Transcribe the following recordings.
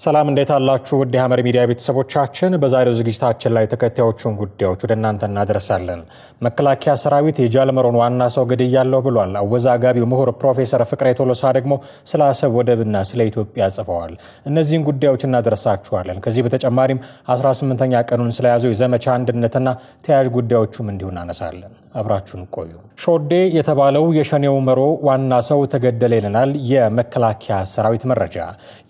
ሰላም እንዴት አላችሁ ውድ የሐመር ሚዲያ ቤተሰቦቻችን በዛሬው ዝግጅታችን ላይ ተከታዮቹን ጉዳዮች ወደ እናንተ እናደርሳለን። መከላከያ ሰራዊት የጃልመሮን ዋና ሰው ገድያለሁ ብሏል። አወዛጋቢው ምሁር ፕሮፌሰር ፍቅሬ ቶሎሳ ደግሞ ስለ አሰብ ወደብና ስለ ኢትዮጵያ ጽፈዋል። እነዚህን ጉዳዮች እናደርሳችኋለን። ከዚህ በተጨማሪም 18ኛ ቀኑን ስለያዘው የዘመቻ አንድነትና ተያያዥ ጉዳዮችም እንዲሁ እናነሳለን። አብራችሁን ቆዩ። ሾዴ የተባለው የሸኔው መሮ ዋና ሰው ተገደለ ይለናል የመከላከያ ሰራዊት መረጃ።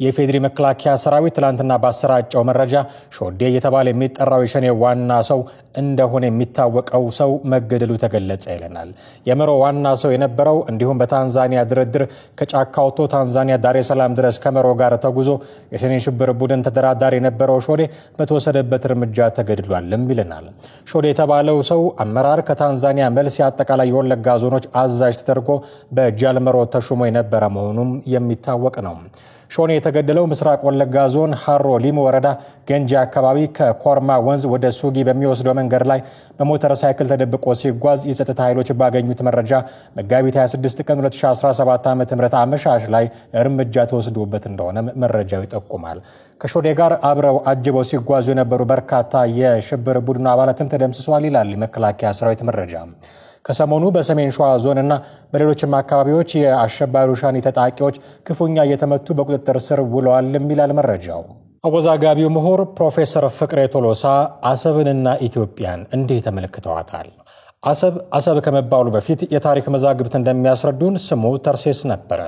የፌድሪ መከላከያ ሰራዊት ትላንትና ባሰራጨው መረጃ ሾዴ የተባለ የሚጠራው የሸኔው ዋና ሰው እንደሆነ የሚታወቀው ሰው መገደሉ ተገለጸ ይለናል። የመሮ ዋና ሰው የነበረው እንዲሁም በታንዛኒያ ድርድር ከጫካ ወጥቶ ታንዛኒያ ዳሬ ሰላም ድረስ ከመሮ ጋር ተጉዞ የሸኔ ሽብር ቡድን ተደራዳሪ የነበረው ሾዴ በተወሰደበት እርምጃ ተገድሏልም ይለናል። ሾዴ የተባለው ሰው አመራር ከታንዛኒያ መልስ ያጠቃላይ የወለጋ ዞኖች አዛዥ ተደርጎ በጃልመሮ ተሹሞ የነበረ መሆኑም የሚታወቅ ነው። ሾኔ የተገደለው ምስራቅ ወለጋ ዞን ሃሮ ሊሙ ወረዳ ገንጂ አካባቢ ከኮርማ ወንዝ ወደ ሱጊ በሚወስደው መንገድ ላይ በሞተር ሳይክል ተደብቆ ሲጓዝ የጸጥታ ኃይሎች ባገኙት መረጃ መጋቢት 26 ቀን 2017 ዓ.ም አመሻሽ ላይ እርምጃ ተወስዶበት እንደሆነ መረጃው ይጠቁማል። ከሾዴ ጋር አብረው አጅበው ሲጓዙ የነበሩ በርካታ የሽብር ቡድኑ አባላትም ተደምስሰዋል ይላል የመከላከያ ሰራዊት መረጃ። ከሰሞኑ በሰሜን ሸዋ ዞንና በሌሎችም አካባቢዎች የአሸባሪው ሻኒ ታጣቂዎች ክፉኛ እየተመቱ በቁጥጥር ስር ውለዋል ይላል መረጃው። አወዛጋቢው ምሁር ፕሮፌሰር ፍቅሬ ቶሎሳ አሰብንና ኢትዮጵያን እንዲህ ተመልክተዋታል። አሰብ ከመባሉ በፊት የታሪክ መዛግብት እንደሚያስረዱን ስሙ ተርሴስ ነበረ።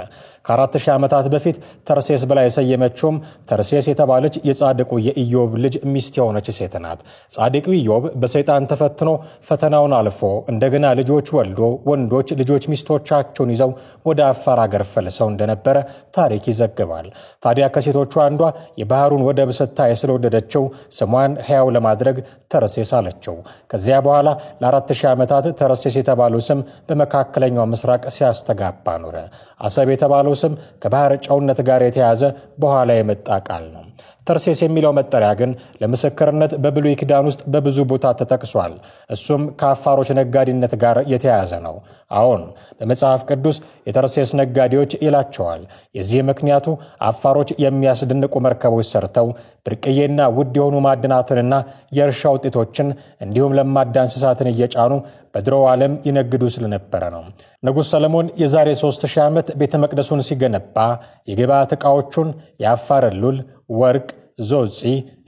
ከ4000 ዓመታት በፊት ተርሴስ ብላ የሰየመችውም ተርሴስ የተባለች የጻድቁ የኢዮብ ልጅ ሚስት የሆነች ሴት ናት። ጻድቁ ኢዮብ በሰይጣን ተፈትኖ ፈተናውን አልፎ እንደገና ልጆች ወልዶ ወንዶች ልጆች ሚስቶቻቸውን ይዘው ወደ አፋር አገር ፈልሰው እንደነበረ ታሪክ ይዘግባል። ታዲያ ከሴቶቹ አንዷ የባህሩን ወደብ ስታይ ስለወደደችው ስሟን ሕያው ለማድረግ ተርሴስ አለችው። ከዚያ በኋላ ለ4000 ዓመታት ተርሴስ የተባለው ስም በመካከለኛው ምስራቅ ሲያስተጋባ ኖረ። አሰብ የተባለው ስም ከባህር ጨውነት ጋር የተያዘ በኋላ የመጣ ቃል ነው። ተርሴስ የሚለው መጠሪያ ግን ለምስክርነት በብሉይ ኪዳን ውስጥ በብዙ ቦታ ተጠቅሷል። እሱም ከአፋሮች ነጋዴነት ጋር የተያያዘ ነው። አሁን በመጽሐፍ ቅዱስ የተርሴስ ነጋዴዎች ይላቸዋል። የዚህ ምክንያቱ አፋሮች የሚያስደንቁ መርከቦች ሰርተው ብርቅዬና ውድ የሆኑ ማዕድናትንና የእርሻ ውጤቶችን እንዲሁም ለማዳ እንስሳትን እየጫኑ በድሮው ዓለም ይነግዱ ስለነበረ ነው። ንጉሥ ሰለሞን የዛሬ 3000 ዓመት ቤተ መቅደሱን ሲገነባ የግብዓት ዕቃዎቹን የአፋር ሉል፣ ወርቅ፣ ዞጺ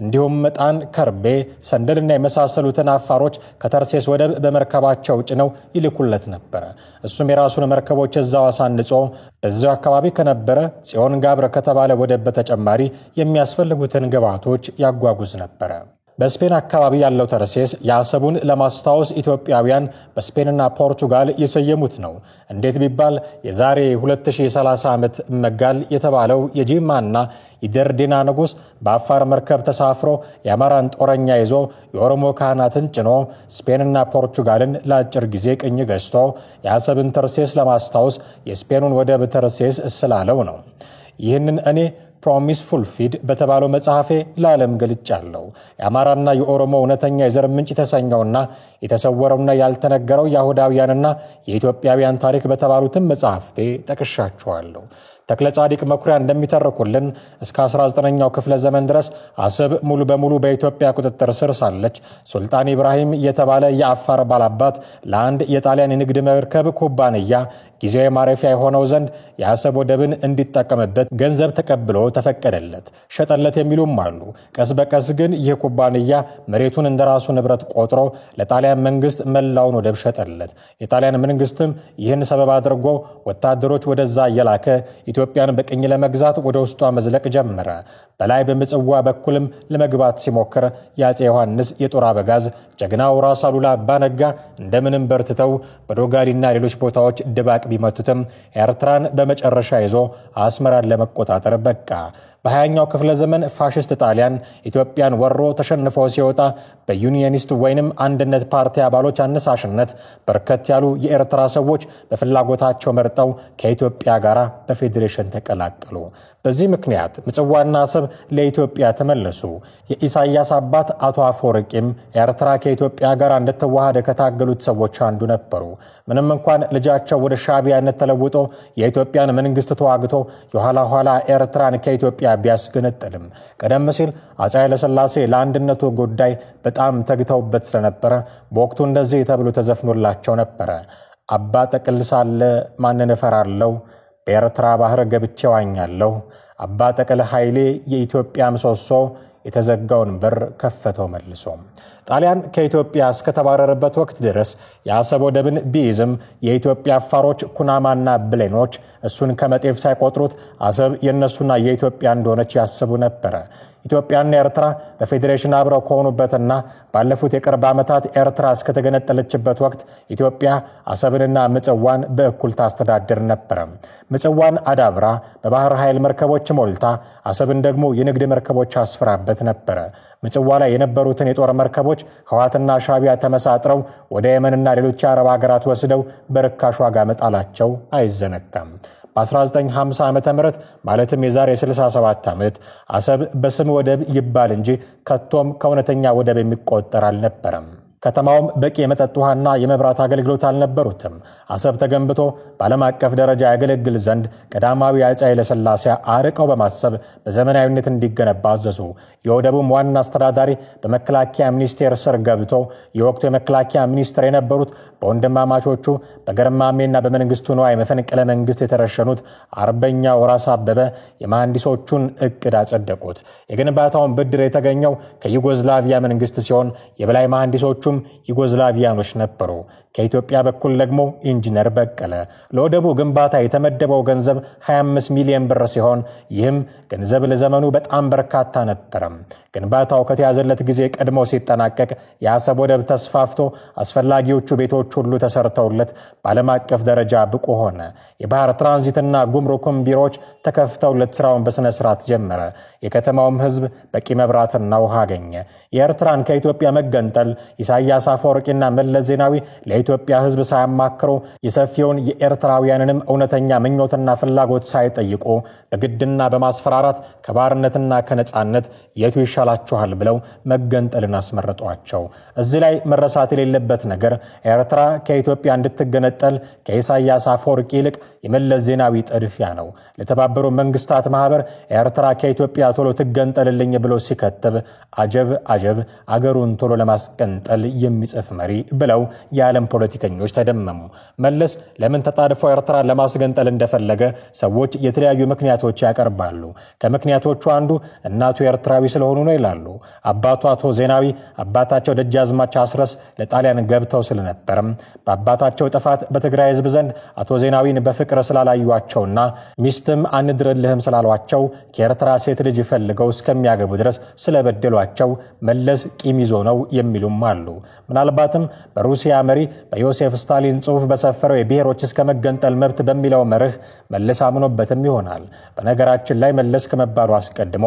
እንዲሁም ዕጣን፣ ከርቤ፣ ሰንደልና የመሳሰሉትን አፋሮች ከተርሴስ ወደብ በመርከባቸው ጭነው ይልኩለት ነበር። እሱም የራሱን መርከቦች እዛው አሳንጾ በዛው አካባቢ ከነበረ ጽዮን ጋብረ ከተባለ ወደብ በተጨማሪ የሚያስፈልጉትን ግብዓቶች ያጓጉዝ ነበር። በስፔን አካባቢ ያለው ተርሴስ የአሰቡን ለማስታወስ ኢትዮጵያውያን በስፔንና ፖርቱጋል የሰየሙት ነው። እንዴት ቢባል የዛሬ 2030 ዓመት መጋል የተባለው የጂማና የደርዴና ንጉሥ በአፋር መርከብ ተሳፍሮ የአማራን ጦረኛ ይዞ የኦሮሞ ካህናትን ጭኖ ስፔንና ፖርቱጋልን ለአጭር ጊዜ ቅኝ ገዝቶ የአሰብን ተርሴስ ለማስታወስ የስፔኑን ወደብ ተርሴስ ስላለው ነው። ይህንን እኔ ፕሮሚስ ፉልፊድ በተባለው መጽሐፌ ለዓለም ገልጫለሁ። የአማራና የኦሮሞ እውነተኛ የዘር ምንጭ የተሰኘውና የተሰወረውና ያልተነገረው የአይሁዳውያንና የኢትዮጵያውያን ታሪክ በተባሉትም መጽሐፍቴ ጠቅሻቸዋለሁ። ተክለ ጻዲቅ መኩሪያ እንደሚተርኩልን እስከ 19ኛው ክፍለ ዘመን ድረስ አሰብ ሙሉ በሙሉ በኢትዮጵያ ቁጥጥር ስር ሳለች ሱልጣን ኢብራሂም የተባለ የአፋር ባላባት ለአንድ የጣሊያን የንግድ መርከብ ኩባንያ ጊዜያዊ ማረፊያ የሆነው ዘንድ የአሰብ ወደብን እንዲጠቀምበት ገንዘብ ተቀብሎ ተፈቀደለት፣ ሸጠለት የሚሉም አሉ። ቀስ በቀስ ግን ይህ ኩባንያ መሬቱን እንደራሱ ንብረት ቆጥሮ ለጣሊያን መንግስት መላውን ወደብ ሸጠለት። የጣሊያን መንግስትም ይህን ሰበብ አድርጎ ወታደሮች ወደዛ እየላከ ኢትዮጵያን በቅኝ ለመግዛት ወደ ውስጧ መዝለቅ ጀመረ። በላይ በምጽዋ በኩልም ለመግባት ሲሞክር የአፄ ዮሐንስ የጦር አበጋዝ ጀግናው ራስ አሉላ አባ ነጋ እንደምንም በርትተው በዶጋሊና ሌሎች ቦታዎች ድባቅ ቢመቱትም ኤርትራን በመጨረሻ ይዞ አስመራን ለመቆጣጠር በቃ። በ20ኛው ክፍለ ዘመን ፋሽስት ጣሊያን ኢትዮጵያን ወሮ ተሸንፎ ሲወጣ በዩኒየኒስት ወይንም አንድነት ፓርቲ አባሎች አነሳሽነት በርከት ያሉ የኤርትራ ሰዎች በፍላጎታቸው መርጠው ከኢትዮጵያ ጋር በፌዴሬሽን ተቀላቀሉ። በዚህ ምክንያት ምጽዋና አሰብ ለኢትዮጵያ ተመለሱ። የኢሳያስ አባት አቶ አፈወርቂም ኤርትራ ከኢትዮጵያ ጋር እንድትዋሃድ ከታገሉት ሰዎች አንዱ ነበሩ። ምንም እንኳን ልጃቸው ወደ ሻዕቢያነት ተለውጦ የኢትዮጵያን መንግስት ተዋግቶ የኋላ ኋላ ኤርትራን ከኢትዮጵያ ቢያስገነጥልም ቀደም ሲል አፄ ኃይለ ሥላሴ ለአንድነቱ ጉዳይ በጣም ተግተውበት ስለነበረ በወቅቱ እንደዚህ ተብሎ ተዘፍኖላቸው ነበር። አባ ጠቅል ሳለ ማንን እፈራለሁ፣ በኤርትራ ባህር ገብቼ ዋኛለሁ። አባ ጠቅል ኃይሌ የኢትዮጵያ ምሰሶ የተዘጋውን በር ከፈተው መልሶ። ጣሊያን ከኢትዮጵያ እስከተባረረበት ወቅት ድረስ የአሰብ ወደብን ቢይዝም የኢትዮጵያ አፋሮች ኩናማና ብሌኖች እሱን ከመጤፍ ሳይቆጥሩት አሰብ የነሱና የኢትዮጵያ እንደሆነች ያስቡ ነበር። ኢትዮጵያና ኤርትራ በፌዴሬሽን አብረው ከሆኑበትና ባለፉት የቅርብ ዓመታት ኤርትራ እስከተገነጠለችበት ወቅት ኢትዮጵያ አሰብንና ምጽዋን በእኩል ታስተዳድር ነበር። ምጽዋን አዳብራ በባህር ኃይል መርከቦች ሞልታ አሰብን ደግሞ የንግድ መርከቦች አስፍራበት ነበር። ምጽዋ ላይ የነበሩትን የጦር መርከቦች ህዋትና ሻዕቢያ ተመሳጥረው ወደ የመንና ሌሎች አረብ ሀገራት ወስደው በርካሽ ዋጋ መጣላቸው አይዘነጋም። በ1950 ዓመተ ምህረት ማለትም የዛሬ 67 ዓመት አሰብ በስም ወደብ ይባል እንጂ ከቶም ከእውነተኛ ወደብ የሚቆጠር አልነበረም። ከተማውም በቂ የመጠጥ ውሃና የመብራት አገልግሎት አልነበሩትም። አሰብ ተገንብቶ በዓለም አቀፍ ደረጃ ያገለግል ዘንድ ቀዳማዊ አፄ ኃይለ ሥላሴ አርቀው በማሰብ በዘመናዊነት እንዲገነባ አዘዙ። የወደቡም ዋና አስተዳዳሪ በመከላከያ ሚኒስቴር ስር ገብቶ የወቅቱ የመከላከያ ሚኒስትር የነበሩት በወንድማማቾቹ በገርማሜና በመንግስቱ ንዋይ መፈንቅለ መንግስት የተረሸኑት አርበኛው ራስ አበበ የመሐንዲሶቹን እቅድ አጸደቁት። የግንባታውን ብድር የተገኘው ከዩጎዝላቪያ መንግስት ሲሆን የበላይ መሐንዲሶቹ ዩጎዝላቪያኖች ነበሩ። ከኢትዮጵያ በኩል ደግሞ ኢንጂነር በቀለ። ለወደቡ ግንባታ የተመደበው ገንዘብ 25 ሚሊዮን ብር ሲሆን ይህም ገንዘብ ለዘመኑ በጣም በርካታ ነበር። ግንባታው ከተያዘለት ጊዜ ቀድሞ ሲጠናቀቅ የአሰብ ወደብ ተስፋፍቶ አስፈላጊዎቹ ቤቶች ሁሉ ተሰርተውለት በዓለም አቀፍ ደረጃ ብቁ ሆነ። የባህር ትራንዚትና ጉምሩክም ቢሮዎች ተከፍተውለት ስራውን በስነ ስርዓት ጀመረ። የከተማውም ህዝብ በቂ መብራትና ውሃ አገኘ። የኤርትራን ከኢትዮጵያ መገንጠል ኢሳያስ አፈወርቂና መለስ ዜናዊ ለኢትዮጵያ ህዝብ ሳያማክሩ የሰፊውን የኤርትራውያንንም እውነተኛ ምኞትና ፍላጎት ሳይጠይቁ በግድና በማስፈራራት ከባርነትና ከነጻነት የቱ ይሻላችኋል ብለው መገንጠልን አስመረጧቸው። እዚህ ላይ መረሳት የሌለበት ነገር ኤርትራ ከኢትዮጵያ እንድትገነጠል ከኢሳያስ አፈወርቂ ይልቅ የመለስ ዜናዊ ጥድፊያ ነው። ለተባበሩ መንግስታት ማህበር ኤርትራ ከኢትዮጵያ ቶሎ ትገንጠልልኝ ብሎ ሲከተብ አጀብ አጀብ አገሩን ቶሎ ለማስቀንጠል የሚጽፍ መሪ ብለው የዓለም ፖለቲከኞች ተደመሙ። መለስ ለምን ተጣድፈው ኤርትራ ለማስገንጠል እንደፈለገ ሰዎች የተለያዩ ምክንያቶች ያቀርባሉ። ከምክንያቶቹ አንዱ እናቱ ኤርትራዊ ስለሆኑ ነው ይላሉ። አባቱ አቶ ዜናዊ አባታቸው ደጃዝማች አስረስ ለጣሊያን ገብተው ስለነበርም በአባታቸው ጥፋት በትግራይ ህዝብ ዘንድ አቶ ዜናዊን በፍቅር ስላላዩዋቸውና ሚስትም አንድርልህም ስላሏቸው ከኤርትራ ሴት ልጅ ፈልገው እስከሚያገቡ ድረስ ስለበደሏቸው መለስ ቂም ይዞ ነው የሚሉም አሉ። ምናልባትም በሩሲያ መሪ በዮሴፍ ስታሊን ጽሑፍ በሰፈረው የብሔሮች እስከ መገንጠል መብት በሚለው መርህ መለስ አምኖበትም ይሆናል። በነገራችን ላይ መለስ ከመባሉ አስቀድሞ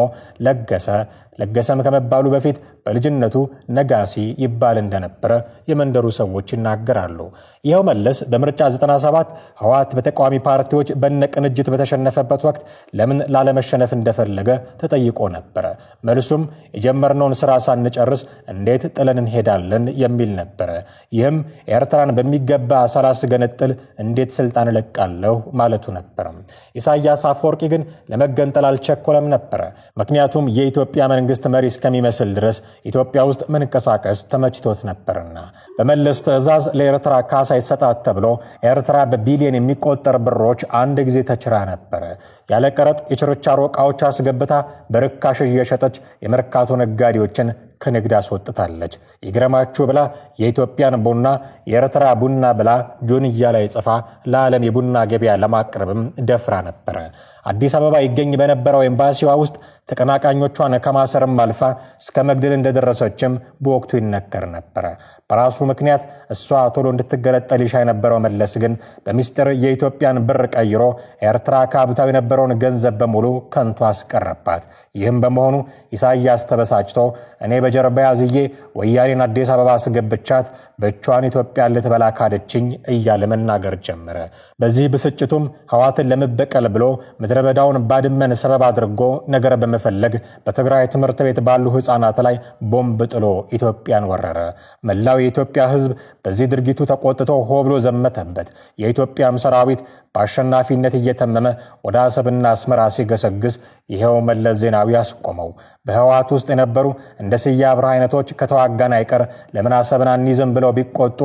ለገሰም ከመባሉ በፊት በልጅነቱ ነጋሲ ይባል እንደነበረ የመንደሩ ሰዎች ይናገራሉ። ይኸው መለስ በምርጫ 97 ህወሓት በተቃዋሚ ፓርቲዎች በነቅንጅት በተሸነፈበት ወቅት ለምን ላለመሸነፍ እንደፈለገ ተጠይቆ ነበር። መልሱም የጀመርነውን ስራ ሳንጨርስ እንዴት ጥለን እንሄዳለን የሚል ነበር። ይህም ኤርትራን በሚገባ ሳላስገነጥል እንዴት ስልጣን ለቃለሁ ማለቱ ነበር። ኢሳያስ አፈወርቂ ግን ለመገንጠል አልቸኮለም ነበር። ምክንያቱም የኢትዮጵያ መንግስት መሪ እስከሚመስል ድረስ ኢትዮጵያ ውስጥ መንቀሳቀስ ተመችቶት ነበርና። በመለስ ትዕዛዝ ለኤርትራ ካሳ ይሰጣት ተብሎ ኤርትራ በቢሊዮን የሚቆጠር ብሮች አንድ ጊዜ ተችራ ነበር። ያለ ቀረጥ የችርቻሮ ዕቃዎች አስገብታ በርካሽ እየሸጠች የመርካቶ ነጋዴዎችን ከንግድ አስወጥታለች። ይግረማችሁ ብላ የኢትዮጵያን ቡና የኤርትራ ቡና ብላ ጆንያ ላይ ጽፋ ለዓለም የቡና ገበያ ለማቅረብም ደፍራ ነበር። አዲስ አበባ ይገኝ በነበረው ኤምባሲዋ ውስጥ ተቀናቃኞቿን ከማሰርም አልፋ እስከ መግደል እንደደረሰችም በወቅቱ ይነገር ነበር። በራሱ ምክንያት እሷ ቶሎ እንድትገለጠል ይሻ የነበረው መለስ ግን በሚስጥር የኢትዮጵያን ብር ቀይሮ ኤርትራ ካብታው የነበረውን ገንዘብ በሙሉ ከንቱ አስቀረባት። ይህም በመሆኑ ኢሳያስ ተበሳጭቶ እኔ በጀርባ ያዝዬ ወያኔን አዲስ አበባ አስገብቻት ብቻዋን ኢትዮጵያ ልትበላ ካደችኝ እያለ መናገር ጀመረ። በዚህ ብስጭቱም ህወሓትን ለመበቀል ብሎ ምድረበዳውን ባድመን ሰበብ አድርጎ ነገር በመፈለግ በትግራይ ትምህርት ቤት ባሉ ህፃናት ላይ ቦምብ ጥሎ ኢትዮጵያን ወረረ። መላው የኢትዮጵያ ህዝብ በዚህ ድርጊቱ ተቆጥቶ ሆ ብሎ ዘመተበት። የኢትዮጵያም ሰራዊት በአሸናፊነት እየተመመ ወደ አሰብና አስመራ ሲገሰግስ ይሄው መለስ ዜናዊ አስቆመው። በህወሓት ውስጥ የነበሩ እንደ ስዬ አብርሃ አይነቶች ከተዋጋን አይቀር ለምን አሰብን አንይዝም ብለው ቢቆጡ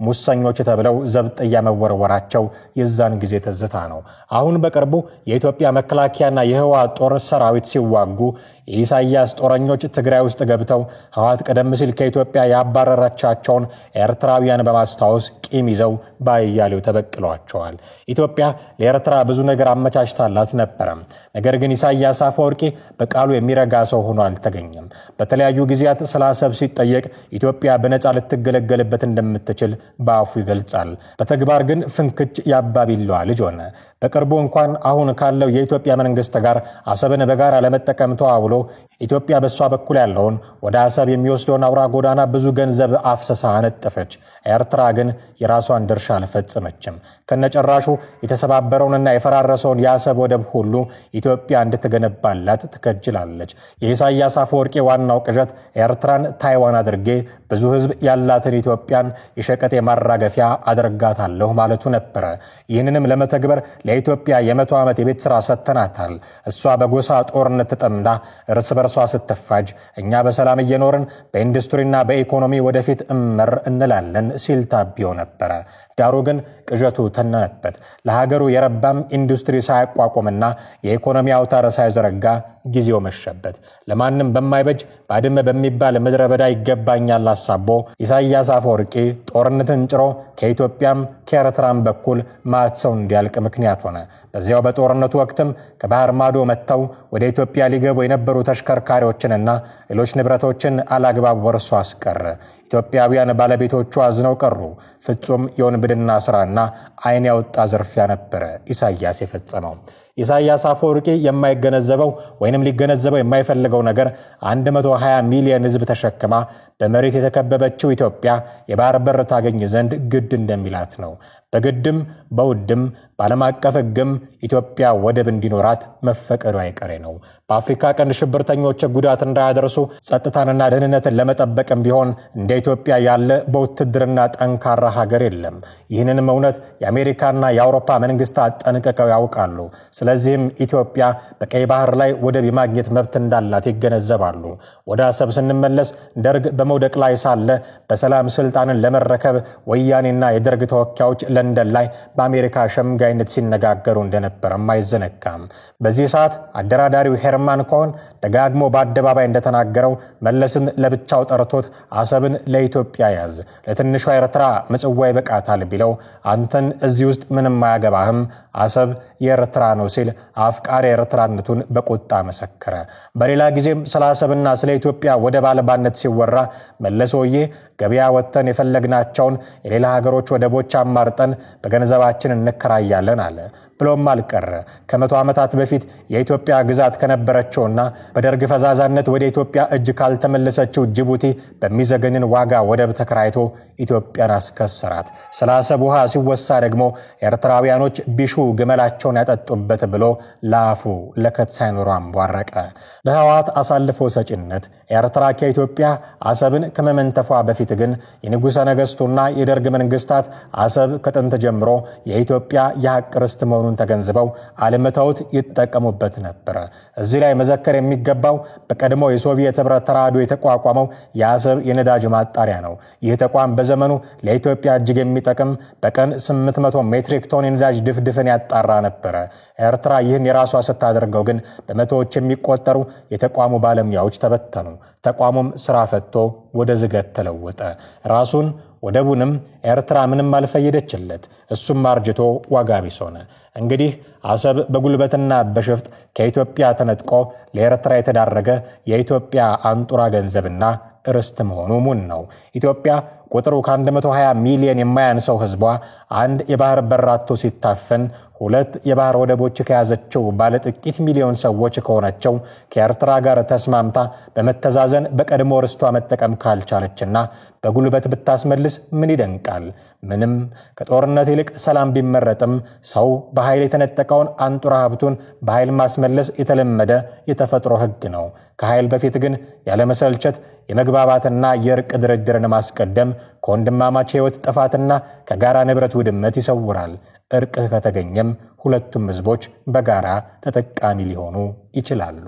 ሙሰኞች ተብለው ዘብጥያ መወርወራቸው የዛን ጊዜ ትዝታ ነው። አሁን በቅርቡ የኢትዮጵያ መከላከያና የህወሓት ጦር ሰራዊት ሲዋጉ የኢሳያስ ጦረኞች ትግራይ ውስጥ ገብተው ህወሓት ቀደም ሲል ከኢትዮጵያ ያባረራቻቸውን ኤርትራውያን በማስታወስ ቂም ይዘው ባያሌው ተበቅለዋቸዋል። ኢትዮጵያ ለኤርትራ ብዙ ነገር አመቻችታላት ነበር። ነገር ግን ኢሳያስ አፈወርቂ በቃሉ የሚረጋ ሰው ሆኖ አልተገኘም። በተለያዩ ጊዜያት ስለ አሰብ ሲጠየቅ ኢትዮጵያ በነፃ ልትገለገልበት እንደምትችል በአፉ ይገልጻል። በተግባር ግን ፍንክች ያባቢለዋ ልጅ ሆነ። በቅርቡ እንኳን አሁን ካለው የኢትዮጵያ መንግስት ጋር አሰብን በጋራ ለመጠቀም ተዋውሎ ኢትዮጵያ በሷ በኩል ያለውን ወደ አሰብ የሚወስደውን አውራ ጎዳና ብዙ ገንዘብ አፍሰሳ አነጠፈች። ኤርትራ ግን የራሷን ድርሻ አልፈጸመችም። ከነጨራሹ የተሰባበረውንና የፈራረሰውን የአሰብ ወደብ ሁሉ ኢትዮጵያ እንድትገነባላት ትከጅላለች። የኢሳያስ አፈወርቂ ዋናው ቅዠት ኤርትራን ታይዋን አድርጌ ብዙ ህዝብ ያላትን ኢትዮጵያን የሸቀጥ ማራገፊያ አድርጋታለሁ ማለቱ ነበር። ይህንንም ለመተግበር ለኢትዮጵያ የ100 ዓመት የቤት ሥራ ሰጥተናታል። እሷ በጎሳ ጦርነት ተጠምዳ እርስ በርሷ ስትፋጅ እኛ በሰላም እየኖርን በኢንዱስትሪና በኢኮኖሚ ወደፊት እመር እንላለን ሲል ታቢዮ ነበር። ዳሩ ግን ቅዠቱ ተነነበት። ለሀገሩ የረባም ኢንዱስትሪ ሳያቋቁምና የኢኮኖሚ አውታር ሳይዘረጋ ጊዜው መሸበት። ለማንም በማይበጅ ባድመ በሚባል ምድረ በዳ ይገባኛል አሳቦ ኢሳያስ አፈወርቂ ጦርነትን ጭሮ ከኢትዮጵያም ከኤርትራም በኩል ማትሰው እንዲያልቅ ምክንያት ሆነ። በዚያው በጦርነቱ ወቅትም ከባህር ማዶ መተው ወደ ኢትዮጵያ ሊገቡ የነበሩ ተሽከርካሪዎችንና ሌሎች ንብረቶችን አላግባብ ወርሶ አስቀረ። ኢትዮጵያውያን ባለቤቶቹ አዝነው ቀሩ። ፍጹም የወንብድና ስራና አይን ያወጣ ዝርፊያ ነበር ኢሳያስ የፈጸመው። ኢሳያስ አፈወርቂ የማይገነዘበው ወይንም ሊገነዘበው የማይፈልገው ነገር 120 ሚሊዮን ህዝብ ተሸክማ በመሬት የተከበበችው ኢትዮጵያ የባህር በር ታገኝ ዘንድ ግድ እንደሚላት ነው። በግድም በውድም ባለም አቀፍ ህግም ኢትዮጵያ ወደብ እንዲኖራት መፈቀዱ አይቀሬ ነው። በአፍሪካ ቀንድ ሽብርተኞች ጉዳት እንዳያደርሱ ጸጥታንና ደህንነትን ለመጠበቅም ቢሆን እንደ ኢትዮጵያ ያለ በውትድርና ጠንካራ ሀገር የለም። ይህንንም እውነት የአሜሪካና የአውሮፓ መንግስታት ጠንቅቀው ያውቃሉ። ስለዚህም ኢትዮጵያ በቀይ ባህር ላይ ወደብ የማግኘት መብት እንዳላት ይገነዘባሉ። ወደ አሰብ ስንመለስ ደርግ በመውደቅ ላይ ሳለ በሰላም ስልጣንን ለመረከብ ወያኔና የደርግ ተወካዮች ለንደን ላይ በአሜሪካ ሸምጋይነት ሲነጋገሩ እንደነበረም አይዘነጋም። በዚህ ሰዓት አደራዳሪው ሄርማን ኮሄን ደጋግሞ በአደባባይ እንደተናገረው መለስን ለብቻው ጠርቶት አሰብን ለኢትዮጵያ ያዝ፣ ለትንሿ ኤርትራ ምጽዋ ይበቃታል ቢለው አንተን እዚህ ውስጥ ምንም አያገባህም፣ አሰብ የኤርትራ ነው ሲል አፍቃሪ ኤርትራነቱን በቁጣ መሰከረ። በሌላ ጊዜም ስለ አሰብና ስለ ኢትዮጵያ ወደብ አልባነት ሲወራ መለሶዬ ገበያ ወጥተን የፈለግናቸውን የሌላ ሀገሮች ወደቦች አማርጠን በገንዘባችን እንከራያለን አለ። ብሎም አልቀረ። ከ100 ዓመታት በፊት የኢትዮጵያ ግዛት ከነበረችውና በደርግ ፈዛዛነት ወደ ኢትዮጵያ እጅ ካልተመለሰችው ጅቡቲ በሚዘገንን ዋጋ ወደብ ተከራይቶ ኢትዮጵያን አስከሰራት። ስለ አሰብ ውሃ ሲወሳ ደግሞ ኤርትራውያኖች ቢሹ ግመላቸውን ያጠጡበት ብሎ ላፉ ለከት ሳይኖር አንቧረቀ። በህወሓት አሳልፎ ሰጪነት ኤርትራ ከኢትዮጵያ አሰብን ከመመንተፏ በፊት ግን የንጉሠ ነገሥቱና የደርግ መንግስታት አሰብ ከጥንት ጀምሮ የኢትዮጵያ የሐቅ ርስት መሆኑን ተገንዝበው አለመታውት ይጠቀሙበት ነበር። እዚህ ላይ መዘከር የሚገባው በቀድሞ የሶቪየት ህብረት ተራድኦ የተቋቋመው የአሰብ የነዳጅ ማጣሪያ ነው። ይህ ተቋም በዘመኑ ለኢትዮጵያ እጅግ የሚጠቅም በቀን 800 ሜትሪክ ቶን የነዳጅ ድፍድፍን ያጣራ ነበር። ኤርትራ ይህን የራሷ ስታደርገው ግን በመቶዎች የሚቆጠሩ የተቋሙ ባለሙያዎች ተበተኑ። ተቋሙም ስራ ፈትቶ ወደ ዝገት ተለወጠ። ራሱን ወደቡንም ኤርትራ ምንም አልፈየደችለት። እሱም አርጅቶ ዋጋ ቢስ ሆነ። እንግዲህ አሰብ በጉልበትና በሽፍጥ ከኢትዮጵያ ተነጥቆ ለኤርትራ የተዳረገ የኢትዮጵያ አንጡራ ገንዘብና ርስት መሆኑ ሙን ነው። ኢትዮጵያ ቁጥሩ ከ120 ሚሊዮን የማያንሰው ህዝቧ አንድ የባህር በራቶ ሲታፈን ሁለት የባህር ወደቦች ከያዘችው ባለ ጥቂት ሚሊዮን ሰዎች ከሆነችው ከኤርትራ ጋር ተስማምታ በመተዛዘን በቀድሞ ርስቷ መጠቀም ካልቻለችና በጉልበት ብታስመልስ ምን ይደንቃል? ምንም ከጦርነት ይልቅ ሰላም ቢመረጥም ሰው በኃይል የተነጠቀውን አንጡራ ሀብቱን በኃይል ማስመለስ የተለመደ የተፈጥሮ ሕግ ነው። ከኃይል በፊት ግን ያለ መሰልቸት የመግባባትና የእርቅ ድርድርን ማስቀደም ከወንድማማች ሕይወት ጥፋትና ከጋራ ንብረት ውድመት ይሰውራል። እርቅ ከተገኘም ሁለቱም ህዝቦች በጋራ ተጠቃሚ ሊሆኑ ይችላሉ።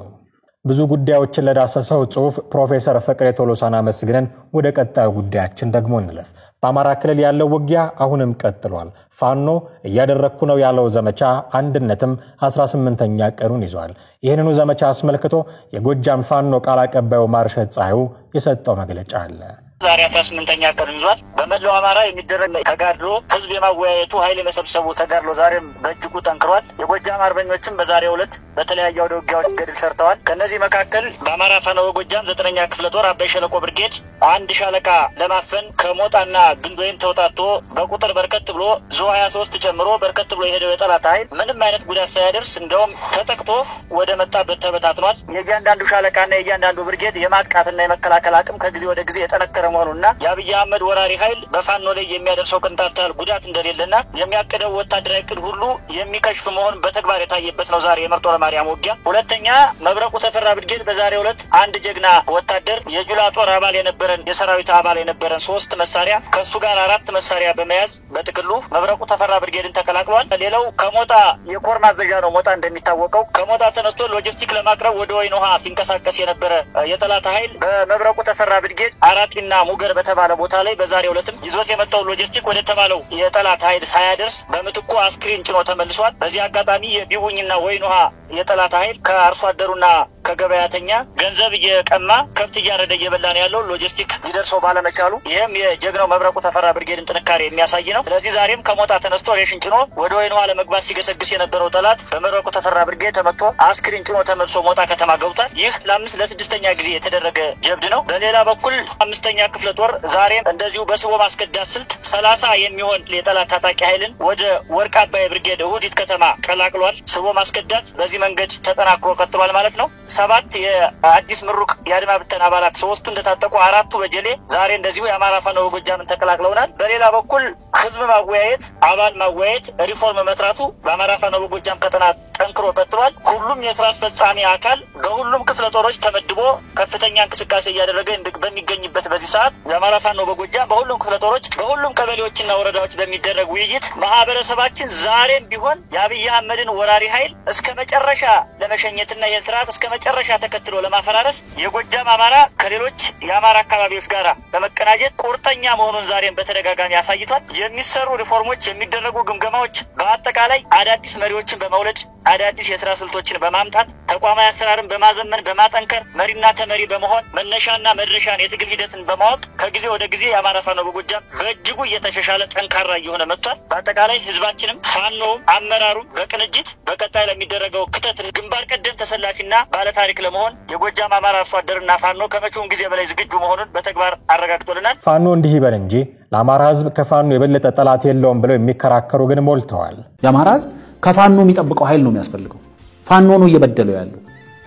ብዙ ጉዳዮችን ለዳሰሰው ጽሑፍ ፕሮፌሰር ፍቅሬ ቶሎሳን አመስግነን ወደ ቀጣዩ ጉዳያችን ደግሞ እንለፍ። በአማራ ክልል ያለው ውጊያ አሁንም ቀጥሏል። ፋኖ እያደረኩ ነው ያለው ዘመቻ አንድነትም 18ኛ ቀኑን ይዟል። ይህንኑ ዘመቻ አስመልክቶ የጎጃም ፋኖ ቃል አቀባዩ ማርሸት ጻዩ የሰጠው መግለጫ አለ። ዛሬ 18ኛ ቀኑን ይዟል። በመላው አማራ የሚደረግ ተጋድሎ ህዝብ የማወያየቱ ኃይል የመሰብሰቡ ተጋድሎ ዛሬም በእጅጉ ጠንክሯል። የጎጃም አርበኞችም በዛሬው ዕለት በተለያዩ አውደ ውጊያዎች ገድል ሰርተዋል። ከነዚህ መካከል በአማራ ፋኖ በጎጃም 9ኛ ክፍለ ጦር አባይ ሸለቆ ብርጌድ አንድ ሻለቃ ለማፈን ከሞጣና ግንዶይን ተውጣቶ በቁጥር በርከት ብሎ ዙ 23 ጨምሮ በርከት ብሎ የሄደው የጠላት ኃይል ምንም አይነት ጉዳት ሳያደርስ እንደውም ተጠቅቶ ወደ መጣበት ተበታትኗል። የእያንዳንዱ ሻለቃና የእያንዳንዱ ብርጌድ የማጥቃትና የመከላከል አቅም ከጊዜ ወደ ጊዜ የጠነከረ መሆኑና የአብይ አህመድ ወራሪ ኃይል በፋኖ ላይ የሚያደርሰው ቅንጣት ጉዳት እንደሌለና የሚያቀደው ወታደራዊ ዕቅድ ሁሉ የሚከሽፍ መሆኑን በተግባር የታየበት ነው ዛሬ የመርጦ ለማርያም ውጊያ። ሁለተኛ መብረቁ ተፈራ ብርጌድ በዛሬው ዕለት አንድ ጀግና ወታደር የጁላ ጦር አባል የነበረን የሰራዊት አባል የነበረን 3 መሳሪያ ከሱ ጋር 4 መሳሪያ በመያዝ በጥቅሉ መብረቁ ተፈራ ብርጌድን ተቀላቅሏል። ሌላው ከሞጣ የኮር ማዘዣ ነው። ሞጣ እንደሚታወቀው ከሞጣ ተነስቶ ሎጂስቲክ ለማቅረብ ወደ ወይን ውሃ ሲንቀሳቀስ የነበረ የጠላት ኃይል በመብረቁ ተፈራ ብርጌድ አራቲና ሙገር በተባለ ቦታ ላይ በዛሬው ዕለትም ይዞት የመጣው ሎጂስቲክ ወደ ተባለው የጠላት ኃይል ሳያደርስ በመጥቆ አስክሬን ጭኖ ተመልሷል። በዚህ አጋጣሚ የቢቡኝና ወይን ውሃ የጠላት ኃይል ከአርሶ አደሩና ከገበያተኛ ገንዘብ እየቀማ ከብት እያረደ እየበላ ነው ያለው ሎጂስቲክ ሊደርሰው ባለመቻሉ ይሄም የጀግናው መብረቁ ተፈራ ብርጌድን ጥንካሬ የሚያሳይ ነው። ስለዚህ ዛሬም ከሞጣ ተነስቶ ሬሽን ጭኖ ወደ ወይን ውሃ ለመግባት ሲገሰግስ የነበረው ጠላት በመብረቁ ተፈራ ብርጌድ ተመቶ አስክሬን ጭኖ ተመልሶ ሞጣ ከተማ ገብቷል። ይህ ለ6ኛ ጊዜ የተደረገ ጀብድ ነው። በሌላ በኩል 5ኛ ክፍለ ጦር ዛሬም እንደዚሁ በስቦ ማስከዳት ስልት 30 የሚሆን የጠላት ታጣቂ ኃይልን ወደ ወርቅ አባይ ብርጌድ እሁዲት ከተማ ቀላቅሏል። ስቦ ማስከዳት በዚህ መንገድ ተጠናክሮ ቀጥሏል ማለት ነው። 7 የአዲስ ምሩቅ የአድማ ብተና አባላት 3ቱ እንደታጠቁ 4ቱ በጀሌ ዛሬ እንደዚሁ የአማራ ፋኖ በጎጃምን ተቀላቅለውናል። በሌላ በኩል ህዝብ ማወያየት፣ አባል ማወያየት፣ ሪፎርም መስራቱ በአማራ ፋኖ በጎጃም ቀጠና ጠንክሮ ቀጥሏል። ሁሉም የስራ አስፈጻሚ አካል በሁሉም ክፍለ ጦሮች ተመድቦ ከፍተኛ እንቅስቃሴ እያደረገ በሚገኝበት በዚህ ሰዓት የአማራ ፋኖ በጎጃም በሁሉም ክፍለ ጦሮች በሁሉም ቀበሌዎችና ወረዳዎች በሚደረግ ውይይት ማህበረሰባችን ዛሬም ቢሆን የአብይ አህመድን ወራሪ ኃይል እስከ መጨረሻ ለመሸኘትና የስርዓት እስከ መጨረሻ ተከትሎ ለማፈራረስ የጎጃም አማራ ከሌሎች የአማራ አካባቢዎች ጋር በመቀናጀት ቁርጠኛ መሆኑን ዛሬም በተደጋጋሚ አሳይቷል። የሚሰሩ ሪፎርሞች፣ የሚደረጉ ግምገማዎች በአጠቃላይ አዳዲስ መሪዎችን በመውለድ አዳዲስ የስራ ስልቶችን በማምጣት ተቋማዊ አሰራርን በማዘመን በማጠንከር መሪና ተመሪ በመሆን መነሻና መድረሻን የትግል ሂደትን በማወቅ ከጊዜ ወደ ጊዜ የአማራ ፋኖ በጎጃም በእጅጉ እየተሻሻለ ጠንካራ እየሆነ መጥቷል። በአጠቃላይ ህዝባችንም ፋኖውም አመራሩም በቅንጅት በቀጣይ ለሚደረገው ክተት ግንባር ቀደም ተሰላፊና ባለታሪክ ለመሆን የጎጃም አማራ አርሶ አደርና ፋኖ ከመቼውም ጊዜ በላይ ዝግጁ መሆኑን በተግባር አረጋግጦልናል። ፋኖ እንዲህ ይበል እንጂ ለአማራ ህዝብ ከፋኖ የበለጠ ጠላት የለውም ብለው የሚከራከሩ ግን ሞልተዋል። የአማራ ህዝብ ከፋኖ የሚጠብቀው ኃይል ነው የሚያስፈልገው። ፋኖ ነው እየበደለው ያለው፣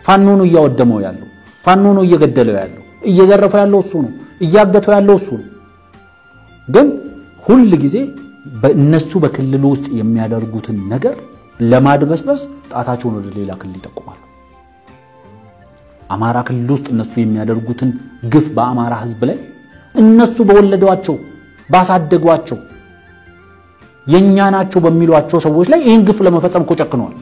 ፋኖ ነው እያወደመው ያለው፣ ፋኖ ነው እየገደለው ያለው፣ እየዘረፈው ያለው እሱ ነው፣ እያገተው ያለው እሱ ነው። ግን ሁሉ ጊዜ በእነሱ በክልሉ ውስጥ የሚያደርጉትን ነገር ለማድበስበስ ጣታቸውን ወደ ሌላ ክልል ይጠቁማሉ። አማራ ክልል ውስጥ እነሱ የሚያደርጉትን ግፍ በአማራ ህዝብ ላይ እነሱ በወለዷቸው ባሳደጓቸው የኛ ናቸው በሚሏቸው ሰዎች ላይ ይሄን ግፍ ለመፈጸም ጨክነዋል።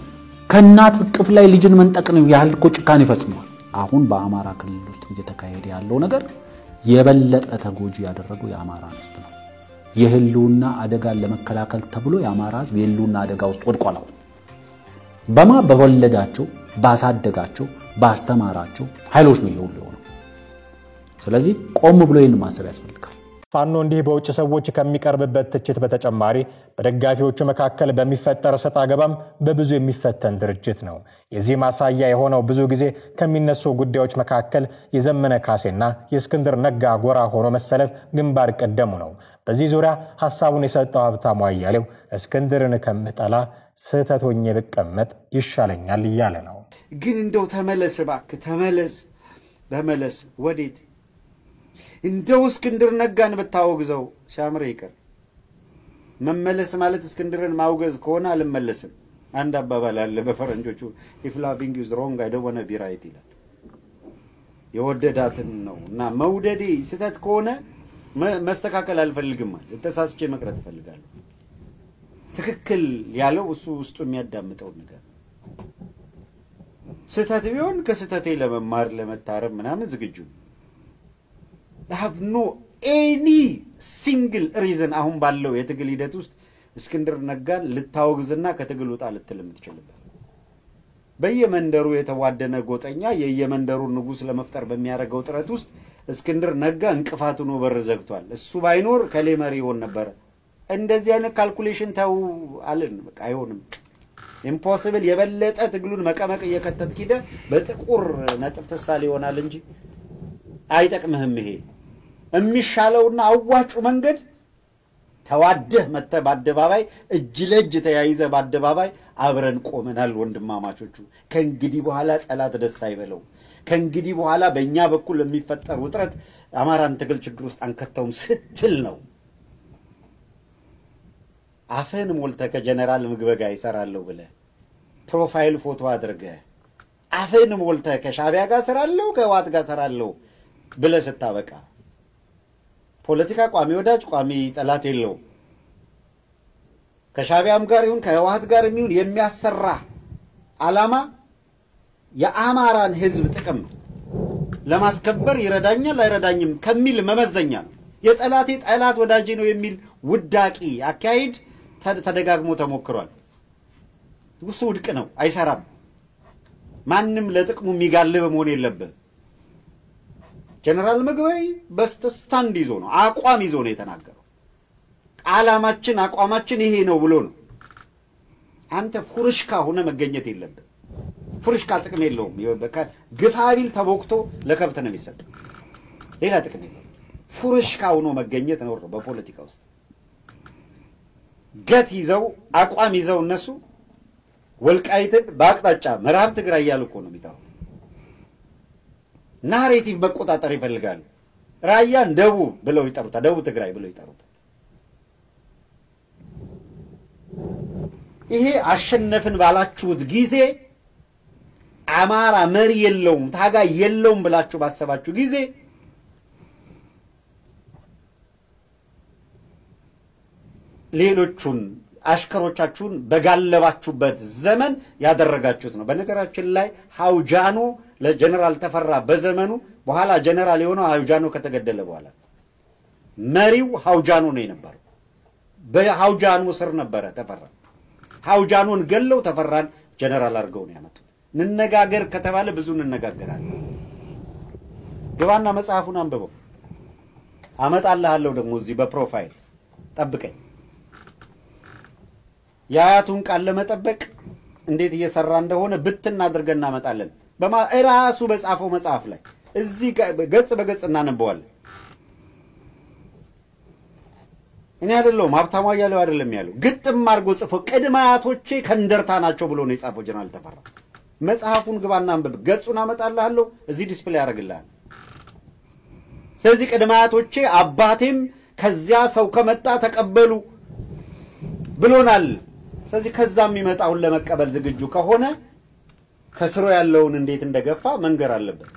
ከናት ፍቅፍ ላይ ልጅን መንጠቅ ነው ያህል ጭካኔ ፈጽመዋል። አሁን በአማራ ክልል ውስጥ እየተካሄደ ያለው ነገር የበለጠ ተጎጂ ያደረገው የአማራ ህዝብ ነው። የህልውና አደጋን ለመከላከል ተብሎ የአማራ ህዝብ የህልውና አደጋ ውስጥ ወድቋል። በወለዳቸው ባሳደጋቸው ባስተማራቸው ኃይሎች ነው ይሁሉ። ስለዚህ ቆም ብሎ ይሄን ማሰብ ያስፈልጋል። ፋኖ እንዲህ በውጭ ሰዎች ከሚቀርብበት ትችት በተጨማሪ በደጋፊዎቹ መካከል በሚፈጠር ሰጣ ገባም በብዙ የሚፈተን ድርጅት ነው። የዚህ ማሳያ የሆነው ብዙ ጊዜ ከሚነሱ ጉዳዮች መካከል የዘመነ ካሴና የእስክንድር ነጋ ጎራ ሆኖ መሰለፍ ግንባር ቀደሙ ነው። በዚህ ዙሪያ ሐሳቡን የሰጠው ሀብታሙ አያሌው እስክንድርን ከምጠላ ስህተቶኝ ብቀመጥ ይሻለኛል እያለ ነው። ግን እንደው ተመለስ እባክህ ተመለስ ወዴት እንደው እስክንድር ነጋን ብታወግዘው ሲያምር ይቀር መመለስ ማለት እስክንድርን ማውገዝ ከሆነ አልመለስም አንድ አባባል አለ በፈረንጆቹ if loving is wrong I don't want to be right ይላል የወደዳትን ነውና መውደዴ ስህተት ከሆነ መስተካከል አልፈልግም ማለት ተሳስቼ መቅረት እፈልጋለሁ ትክክል ያለው እሱ ውስጡ የሚያዳምጠው ነገር ስህተት ቢሆን ከስህተቴ ለመማር ለመታረም ምናምን ዝግጁ I have no any single reason አሁን ባለው የትግል ሂደት ውስጥ እስክንድር ነጋን ልታወግዝና ከትግል ወጣ ልትልም ትችልበት በየመንደሩ የተዋደነ ጎጠኛ የየመንደሩን ንጉስ ለመፍጠር በሚያደርገው ጥረት ውስጥ እስክንድር ነጋ እንቅፋቱ ነው በር ዘግቷል እሱ ባይኖር ከሌመሪ ሆን ነበር እንደዚህ አይነት ካልኩሌሽን ታው አለን በቃ አይሆንም impossible የበለጠ ትግሉን መቀመቅ እየከተት ኪደ በጥቁር ነጥብ ተሳለ ይሆናል እንጂ አይጠቅምህም ይሄ እሚሻለውና አዋጩ መንገድ ተዋደህ መተ በአደባባይ እጅ ለእጅ ተያይዘ በአደባባይ አብረን ቆመናል ወንድማማቾቹ ከእንግዲህ በኋላ ጠላት ደስ አይበለው ከእንግዲህ በኋላ በእኛ በኩል የሚፈጠር ውጥረት አማራን ትግል ችግር ውስጥ አንከተውም ስትል ነው አፈን ሞልተ ከጀነራል ምግበጋ ይሰራለው ብለ ፕሮፋይል ፎቶ አድርገ አፈን ሞልተ ከሻቢያ ጋር ሰራለው ከዋት ጋር ሰራለው ብለ ስታበቃ ፖለቲካ ቋሚ ወዳጅ ቋሚ ጠላት የለው ከሻቢያም ጋር ይሁን ከዋት ጋር የሚሆን የሚያሰራ አላማ የአማራን ህዝብ ጥቅም ለማስከበር ይረዳኛል አይረዳኝም ከሚል መመዘኛ የጠላቴ ጠላት ወዳጅ ነው የሚል ውዳቂ አካይድ ተደጋግሞ ተሞክሯል ውሱ ውድቅ ነው አይሰራም ማንንም ለጥቅሙ የሚጋልብ መሆን የለበት ጀነራል ምግበይ በስታንድ ይዞ ነው አቋም ይዞ ነው የተናገረው ዓላማችን አቋማችን ይሄ ነው ብሎ ነው አንተ ፉርሽካ ሆነ መገኘት የለበት ፉርሽካ ጥቅም የለውም ግፋቢል ተቦክቶ ለከብት ነው የሚሰጥ ሌላ ጥቅም የለውም ፉርሽካ ሆኖ መገኘት ነው በፖለቲካ ውስጥ ገት ይዘው አቋም ይዘው እነሱ ወልቃይትን በአቅጣጫ ምዕራብ ትግራይ ያልኩ ነው የሚታው ናሬቲቭ መቆጣጠር ይፈልጋሉ ራያን ደቡብ ብለው ይጠሩታል ደቡብ ትግራይ ብለው ይጠሩታል ይሄ አሸነፍን ባላችሁት ጊዜ አማራ መሪ የለውም ታጋይ የለውም ብላችሁ ባሰባችሁ ጊዜ ሌሎቹን አሽከሮቻችሁን በጋለባችሁበት ዘመን ያደረጋችሁት ነው በነገራችን ላይ ሐውጃኖ ለጀነራል ተፈራ በዘመኑ በኋላ ጀነራል የሆነው ሐውጃኖ ከተገደለ በኋላ መሪው ሐውጃኖ ነው የነበረው በሐውጃኖ ስር ነበረ ተፈራ ሐውጃኖን ገለው ተፈራን ጀነራል አድርገው ነው ያመጡት እንነጋገር ከተባለ ብዙ እንነጋገራለን ግባና መጽሐፉን አንብበው አመጣልሃለሁ ደግሞ እዚህ በፕሮፋይል ጠብቀኝ ያያቱን ቃል ለመጠበቅ እንዴት እየሰራ እንደሆነ ብትና አድርገን እናመጣለን በራሱ በጻፈው መጽሐፍ ላይ እዚህ ገጽ በገጽ እናነበዋለን እኔ አይደለም ሀብታሙ አያሌው አይደለም ያለው ግጥም አርጎ ጽፎ ቅድማያቶቼ ከንደርታ ናቸው ብሎ ነው የጻፈው ጀነራል ተፈራ መጽሐፉን ግባና አንብብ ገጹን አመጣልሃለሁ እዚህ ዲስፕሌይ ያደርግልሃል ስለዚህ ቅድማያቶቼ አባቴም ከዚያ ሰው ከመጣ ተቀበሉ ብሎናል ስለዚህ ከዛም የሚመጣውን ለመቀበል ዝግጁ ከሆነ ከስሮ ያለውን እንዴት እንደገፋ መንገር አለበት